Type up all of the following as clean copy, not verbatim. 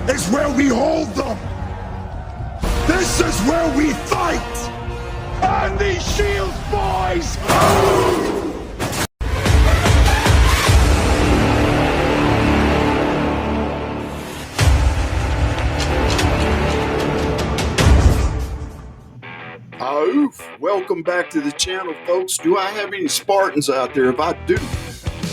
is where we hold them. This is where we fight. And these shields, boys! Oof. Welcome back to the channel, folks. Do I have any Spartans out there? If I do,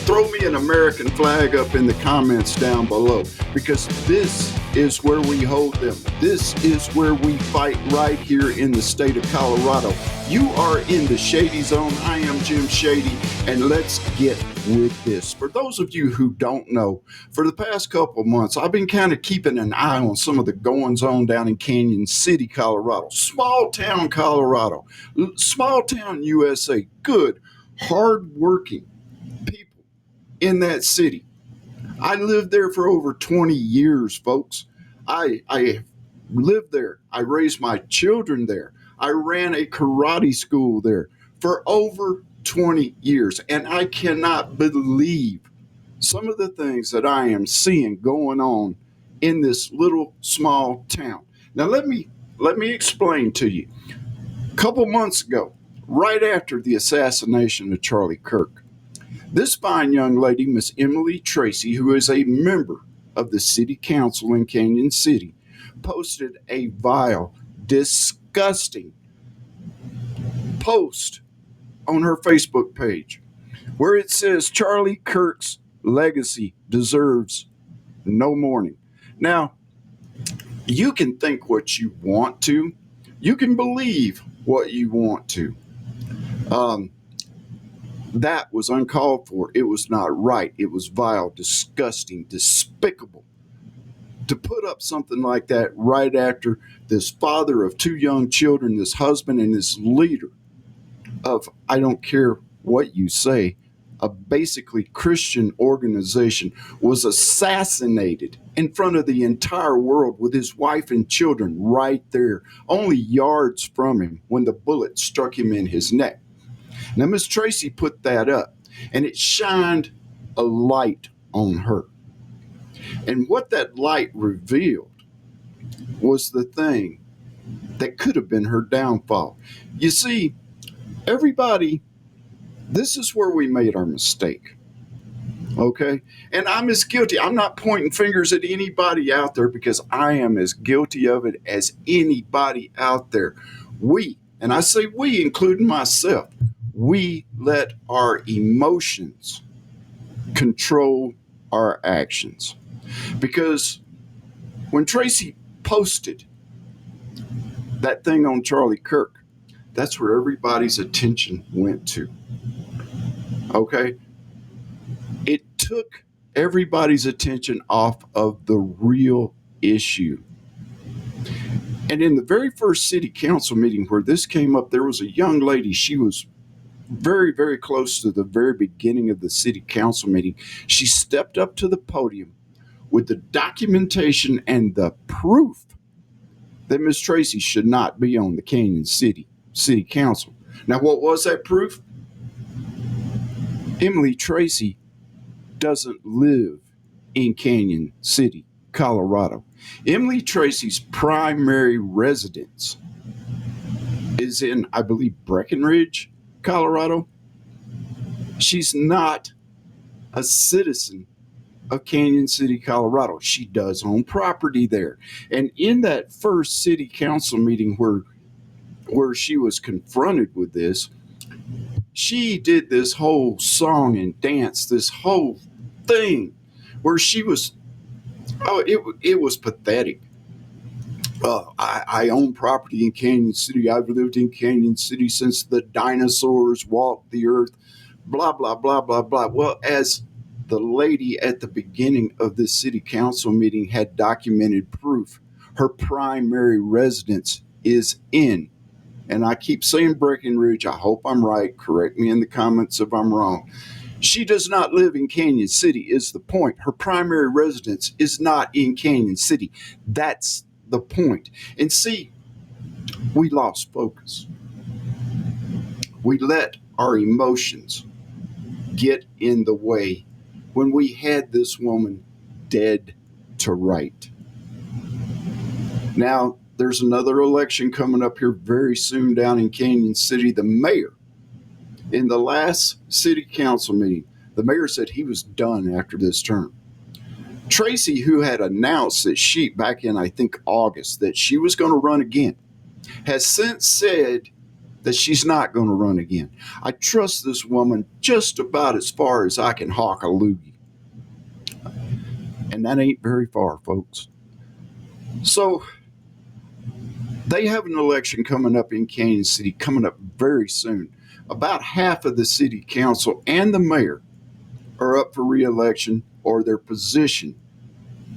throw me an American flag up in the comments down below, because this is where we hold them. This is where we fight, right here in the state of Colorado. You are in the Shady Zone. I am Jim Shady, and let's get with this. For those of you who don't know, for the past couple of months, I've been kind of keeping an eye on some of the goings on down in Canon City, Colorado. Small town Colorado, small town USA. Good, hard-working people in that city. I lived there for over 20 years, folks. I lived there. I raised my children there. I ran a karate school there for over 20 years. And I cannot believe some of the things that I am seeing going on in this little small town. Now, let me explain to you. A couple months ago, right after the assassination of Charlie Kirk, this fine young lady, Miss Emily Tracy, who is a member of the city council in Canon City, posted a vile, disgusting post on her Facebook page where it says Charlie Kirk's legacy deserves no mourning. Now, you can think what you want to. You can believe what you want to. That was uncalled for. It was not right. It was vile, disgusting, despicable to put up something like that right after this father of two young children, this husband, and this leader of, I don't care what you say, a basically Christian organization was assassinated in front of the entire world with his wife and children right there, only yards from him when the bullet struck him in his neck. Now, Miss Tracy put that up, and it shined a light on her. And what that light revealed was the thing that could have been her downfall. You see, everybody, this is where we made our mistake. Okay? And I'm as guilty. I'm not pointing fingers at anybody out there, because I am as guilty of it as anybody out there. We, and I say we, including myself, we let our emotions control our actions. Because when Tracy posted that thing on Charlie Kirk, that's where everybody's attention went to. Okay? It took everybody's attention off of the real issue. And in the very first city council meeting where this came up, there was a young lady. She was very, very close to the very beginning of the city council meeting. She stepped up to the podium with the documentation and the proof that Miss Tracy should not be on the Canon City Council. Now, what was that proof? Emily Tracy doesn't live in Canon City, Colorado. Emily Tracy's primary residence is in, I believe, Breckenridge, Colorado. She's not a citizen of Canon City, Colorado. She does own property there. And in that first city council meeting where she was confronted with this, she did this whole song and dance, this whole thing where she was, it was pathetic. I own property in Canon City. I've lived in Canon City since the dinosaurs walked the earth, blah, blah, blah, blah, blah. Well, as the lady at the beginning of this city council meeting had documented proof, her primary residence is in, and I keep saying Breckenridge. I hope I'm right. Correct me in the comments if I'm wrong. She does not live in Canon City is the point. Her primary residence is not in Canon City. That's the point. And see, we lost focus. We let our emotions get in the way when we had this woman dead to right. Now, there's another election coming up here very soon down in Canon City. The mayor, in the last city council meeting, the mayor said he was done after this term. Tracy, who had announced that she, back in I think August, that she was going to run again, has since said that she's not going to run again. I trust this woman just about as far as I can hawk a loogie. And that ain't very far, folks. So they have an election coming up in Canon City, coming up very soon. About half of the city council and the mayor are up for re-election, or their position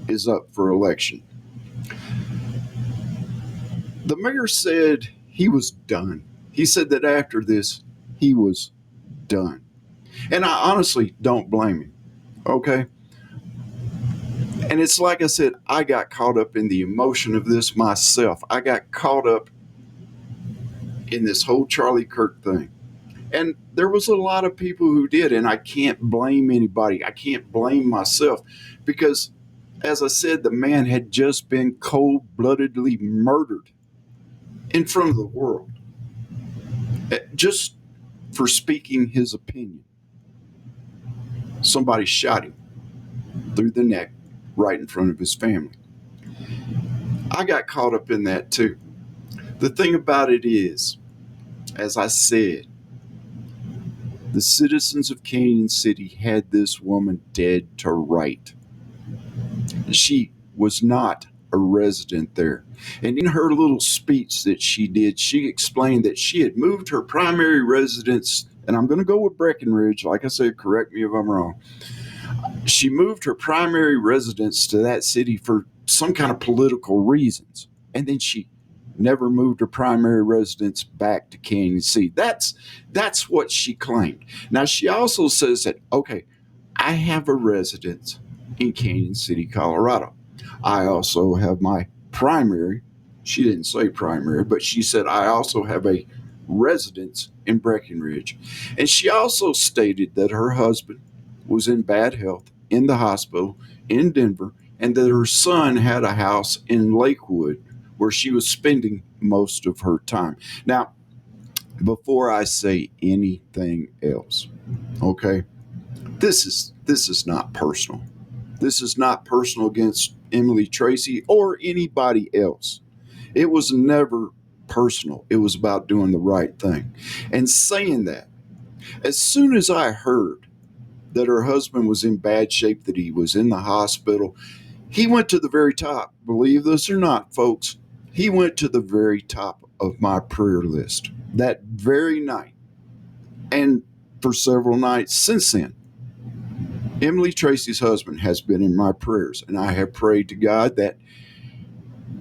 is up for election. The mayor said he was done. He said that after this, he was done. And I honestly don't blame him, okay? And it's like I said, I got caught up in the emotion of this myself. I got caught up in this whole Charlie Kirk thing. And there was a lot of people who did, and I can't blame anybody. I can't blame myself because, as I said, the man had just been cold-bloodedly murdered in front of the world just for speaking his opinion. Somebody shot him through the neck right in front of his family. I got caught up in that too. The thing about it is, as I said, the citizens of Canon City had this woman dead to right. She was not a resident there. And in her little speech that she did, she explained that she had moved her primary residence, and I'm going to go with Breckenridge. Like I said, correct me if I'm wrong. She moved her primary residence to that city for some kind of political reasons. And then she never moved her primary residence back to Canon City. That's what she claimed. Now, she also says that, okay, I have a residence in Canon City, Colorado. I also have my primary, she didn't say primary, but she said I also have a residence in Breckenridge. And she also stated that her husband was in bad health in the hospital in Denver, and that her son had a house in Lakewood where she was spending most of her time. Now, before I say anything else, okay, this is not personal. This is not personal against Emily Tracy or anybody else. It was never personal. It was about doing the right thing. And saying that, as soon as I heard that her husband was in bad shape, that he was in the hospital, he went to the very top. Believe this or not, folks, he went to the very top of my prayer list that very night, and for several nights since then. Emily Tracy's husband has been in my prayers, and I have prayed to God that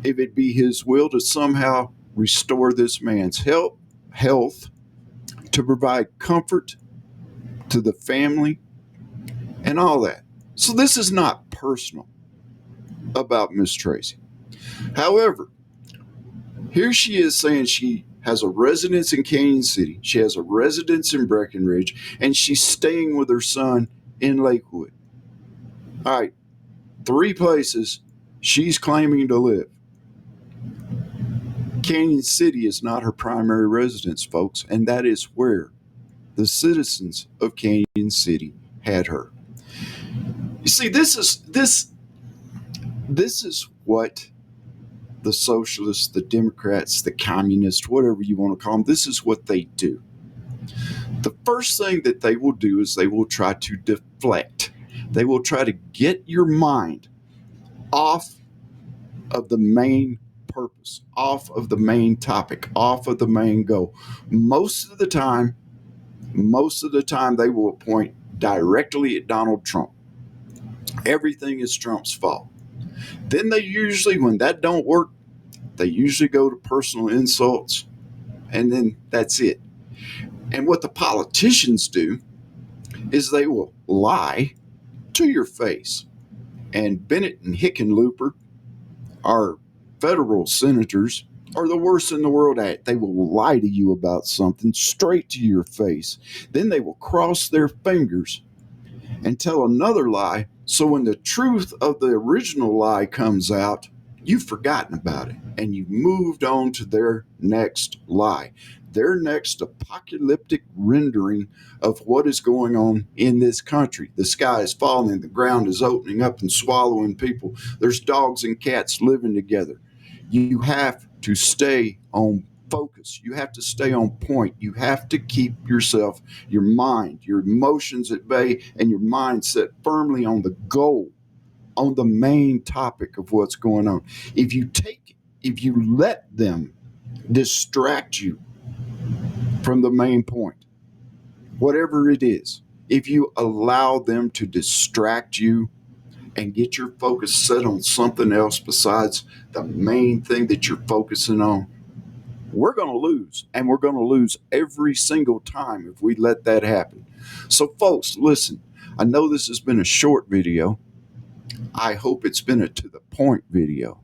if it be his will to somehow restore this man's health, to provide comfort to the family and all that. So this is not personal about Miss Tracy. However, here she is saying she has a residence in Canon City, she has a residence in Breckenridge, and she's staying with her son in Lakewood. All right, 3 places she's claiming to live. Canon City is not her primary residence, folks, and that is where the citizens of Canon City had her. You see, this is what the socialists, the Democrats, the communists, whatever you want to call them, this is what they do. The first thing that they will do is they will try to deflect. They will try to get your mind off of the main purpose, off of the main topic, off of the main goal. Most of the time, they will point directly at Donald Trump. Everything is Trump's fault. Then they usually, when that don't work, they usually go to personal insults, and then that's it. And what the politicians do is they will lie to your face. And Bennett and Hickenlooper, our federal senators, are the worst in the world at it. They will lie to you about something straight to your face. Then they will cross their fingers and tell another lie. So when the truth of the original lie comes out, you've forgotten about it and you've moved on to their next lie, their next apocalyptic rendering of what is going on in this country. The sky is falling, the ground is opening up and swallowing people. There's dogs and cats living together. You have to stay on focus. You have to stay on point. You have to keep yourself, your mind, your emotions at bay, and your mind set firmly on the goal, on the main topic of what's going on. If you let them distract you from the main point, whatever it is, if you allow them to distract you and get your focus set on something else besides the main thing that you're focusing on, we're going to lose. And we're going to lose every single time if we let that happen. So, folks, listen, I know this has been a short video. I hope it's been a to the point video.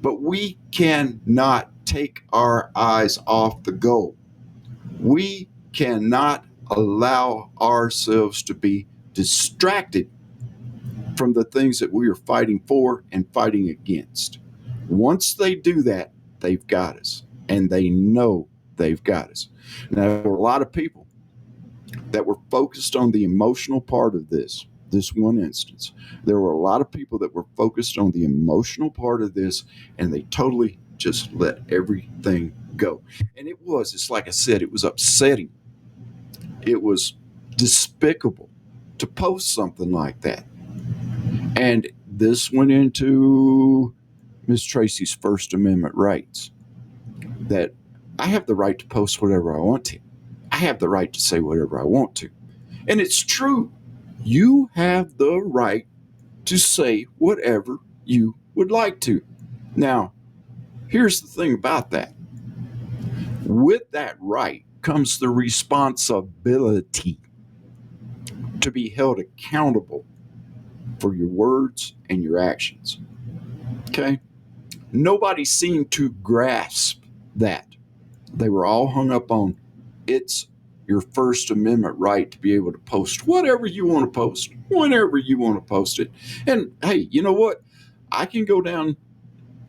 But we cannot take our eyes off the goal. We cannot allow ourselves to be distracted from the things that we are fighting for and fighting against. Once they do that, they've got us, and they know they've got us. Now, there were a lot of people that were focused on the emotional part of this one instance. There were a lot of people that were focused on the emotional part of this, and they totally just let everything go. And it's like I said, it was upsetting. It was despicable to post something like that. And this went into Ms. Tracy's First Amendment rights, that I have the right to post whatever I want to. I have the right to say whatever I want to. And it's true. You have the right to say whatever you would like to. Now, here's the thing about that. With that right comes the responsibility to be held accountable for your words and your actions. Okay? Nobody seemed to grasp that. They were all hung up on it's your First Amendment right to be able to post whatever you want to post, whenever you want to post it. And hey, you know what? I can go down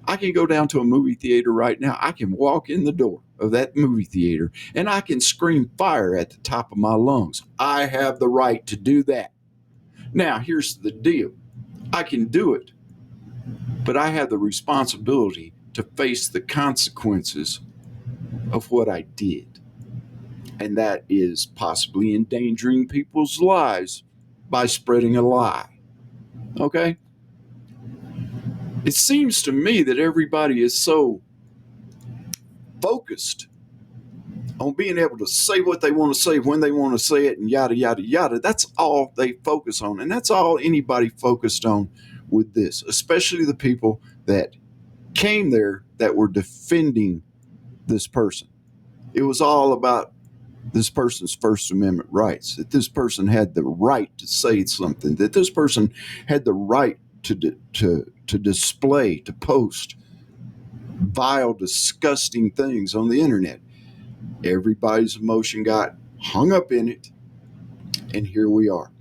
to a movie theater right now. I can walk in the door of that movie theater and I can scream fire at the top of my lungs. I have the right to do that. Now, here's the deal. I can do it, but I have the responsibility to face the consequences of what I did. And that is possibly endangering people's lives by spreading a lie. Okay? It seems to me that everybody is so focused on being able to say what they want to say when they want to say it and yada, yada, yada. That's all they focus on. And that's all anybody focused on with this, especially the people that came there that were defending this person. It was all about this person's First Amendment rights, that this person had the right to say something, that this person had the right to display, to post vile, disgusting things on the internet. Everybody's emotion got hung up in it, and here we are.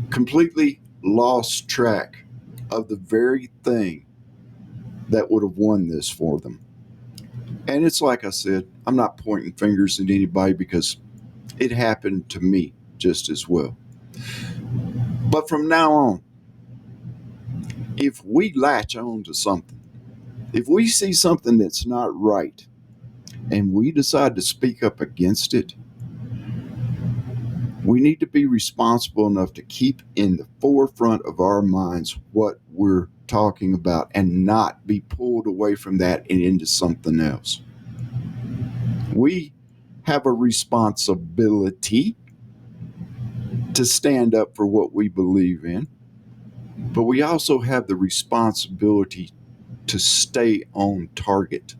Completely lost track of the very thing that would have won this for them. And it's like I said, I'm not pointing fingers at anybody because it happened to me just as well. But from now on, if we latch on to something, if we see something that's not right and we decide to speak up against it, we need to be responsible enough to keep in the forefront of our minds what we're talking about and not be pulled away from that and into something else. We have a responsibility to stand up for what we believe in, but we also have the responsibility to stay on target.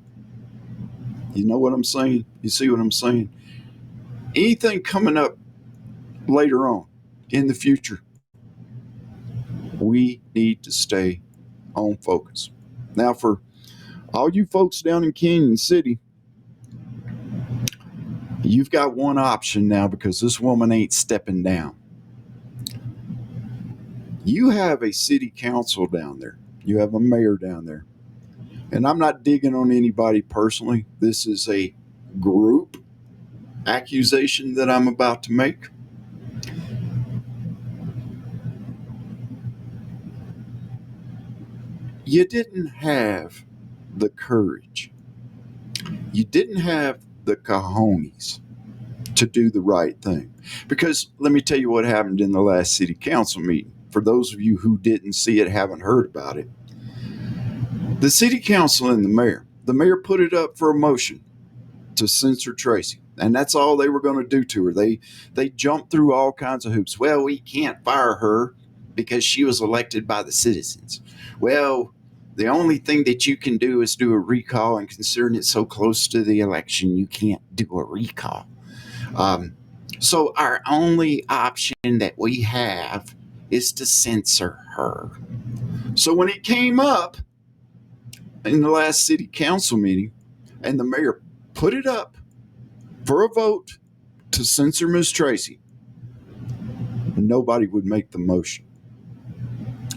You know what I'm saying? You see what I'm saying? Anything coming up later on in the future, we need to stay on focus. Now, for all you folks down in Canon City, you've got one option now because this woman ain't stepping down. You have a city council down there. You have a mayor down there. And I'm not digging on anybody personally. This is a group accusation that I'm about to make. You didn't have the courage. You didn't have the cojones to do the right thing. Because let me tell you what happened in the last city council meeting. For those of you who didn't see it, haven't heard about it, the city council and the mayor put it up for a motion to censor Tracy. And that's all they were going to do to her. They jumped through all kinds of hoops. Well, we can't fire her because she was elected by the citizens. Well, the only thing that you can do is do a recall, and considering it's so close to the election, you can't do a recall. So our only option that we have is to censor her. So when it came up in the last city council meeting and the mayor put it up for a vote to censor Miss Tracy, nobody would make the motion.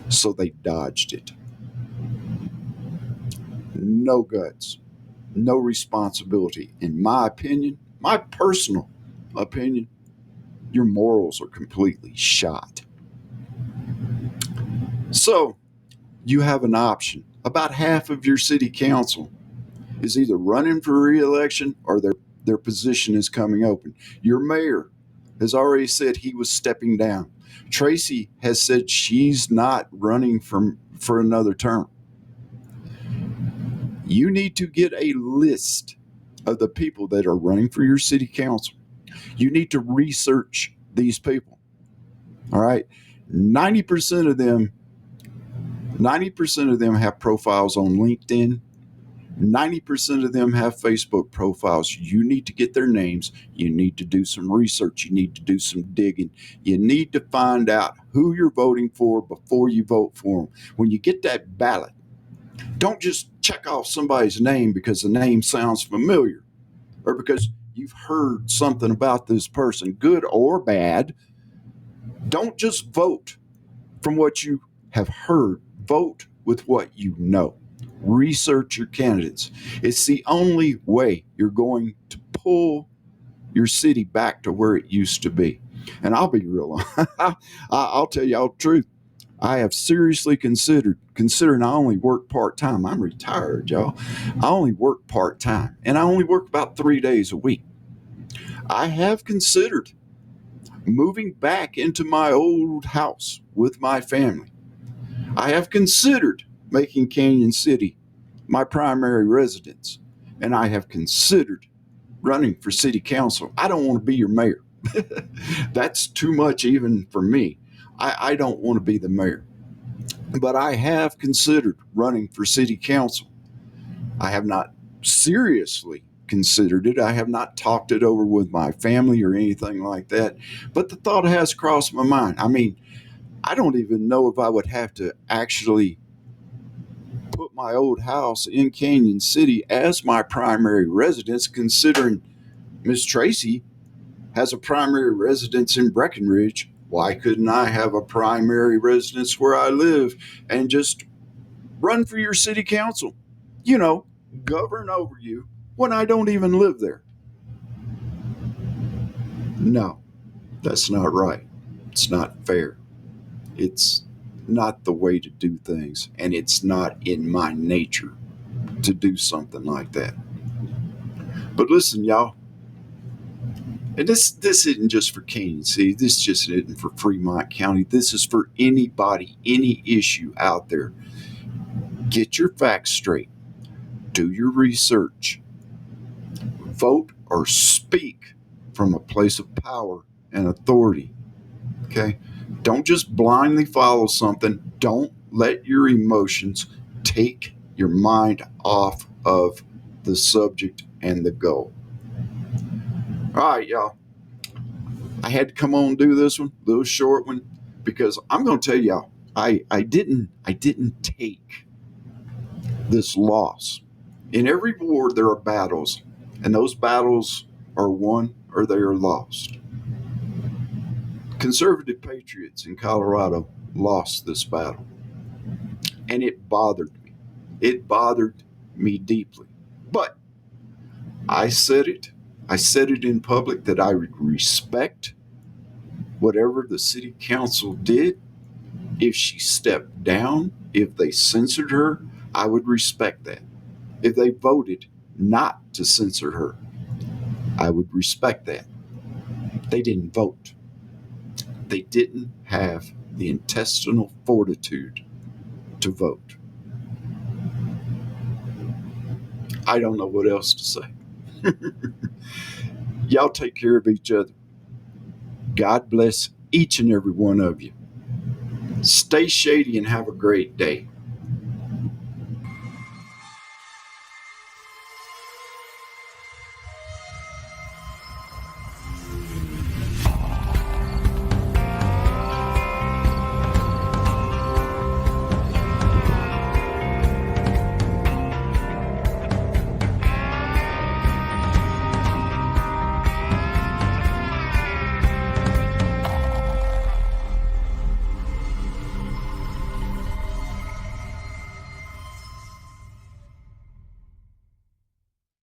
So they dodged it. No guts, no responsibility. In my opinion, my personal opinion, your morals are completely shot. So you have an option. About half of your city council is either running for re-election or their position is coming open. Your mayor has already said he was stepping down. Tracy has said she's not running for another term. You need to get a list of the people that are running for your city council. You need to research these people. All right. 90% of them have profiles on LinkedIn. 90% of them have Facebook profiles. You need to get their names. You need to do some research. You need to do some digging. You need to find out who you're voting for before you vote for them. When you get that ballot, don't just check off somebody's name because the name sounds familiar or because you've heard something about this person, good or bad. Don't just vote from what you have heard. Vote with what you know. Research your candidates. It's the only way you're going to pull your city back to where it used to be. And I'll be real. I'll tell y'all the truth. I have seriously considering I only work part-time. I'm retired, y'all. I only work part-time, and I only work about 3 days a week. I have considered moving back into my old house with my family. I have considered making Canon City my primary residence, and I have considered running for city council. I don't want to be your mayor. That's too much even for me. I don't want to be the mayor. But I have considered running for city council. I have not seriously considered it. I have not talked it over with my family or anything like that. But the thought has crossed my mind. I mean, I don't even know if I would have to actually put my old house in Canon City as my primary residence, considering Miss Tracy has a primary residence in Breckenridge. Why couldn't I have a primary residence where I live and just run for your city council? You know, govern over you when I don't even live there. No, that's not right. It's not fair. It's not the way to do things, and it's not in my nature to do something like that. But listen, y'all, and this isn't just for Canon City. This just isn't for Fremont County. This is for anybody, any issue out there. Get your facts straight. Do your research. Vote or speak from a place of power and authority. Okay? Don't just blindly follow something. Don't let your emotions take your mind off of the subject and the goal. All right, y'all. I had to come on and do this one, little short one, because I'm going to tell y'all, I didn't take this loss. In every war, there are battles, and those battles are won or they are lost. Conservative Patriots in Colorado lost this battle, and it bothered me. It bothered me deeply. But I said it. I said it in public that I would respect whatever the city council did. If she stepped down, if they censored her, I would respect that. If they voted not to censor her, I would respect that. They didn't vote. They didn't have the intestinal fortitude to vote. I don't know what else to say. Y'all take care of each other. God bless each and every one of you. Stay shady and have a great day.